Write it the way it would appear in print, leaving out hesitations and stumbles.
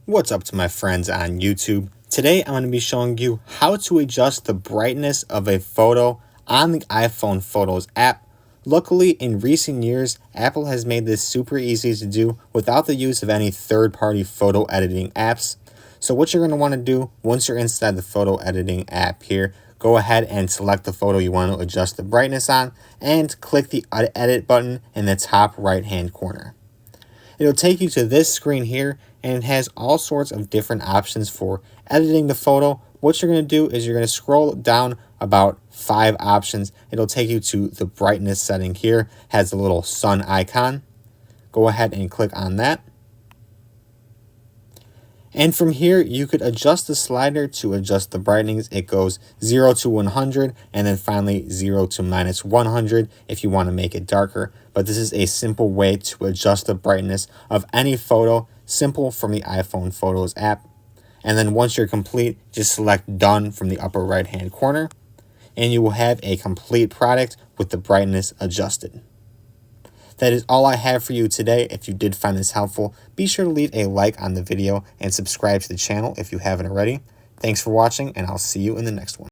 What's up to my friends on YouTube? Today I'm going to be showing you how to adjust the brightness of a photo on the iPhone Photos app. Luckily, in recent years, Apple has made this super easy to do without the use of any third-party photo editing apps. So what you're going to want to do once you're inside the photo editing app here, go ahead and select the photo you want to adjust the brightness on and click the edit button in the top right-hand corner. It'll take you to this screen here, and it has all sorts of different options for editing the photo. What you're going to do is you're going to scroll down about 5 options. It'll take you to the brightness setting here. It has a little sun icon. Go ahead and click on that. And from here, you could adjust the slider to adjust the brightness. It goes 0 to 100 and then finally 0 to -100 if you want to make it darker. But this is a simple way to adjust the brightness of any photo, simple from the iPhone Photos app. And then once you're complete, just select Done from the upper right hand corner and you will have a complete product with the brightness adjusted. That is all I have for you today. If you did find this helpful, be sure to leave a like on the video and subscribe to the channel if you haven't already. Thanks for watching, and I'll see you in the next one.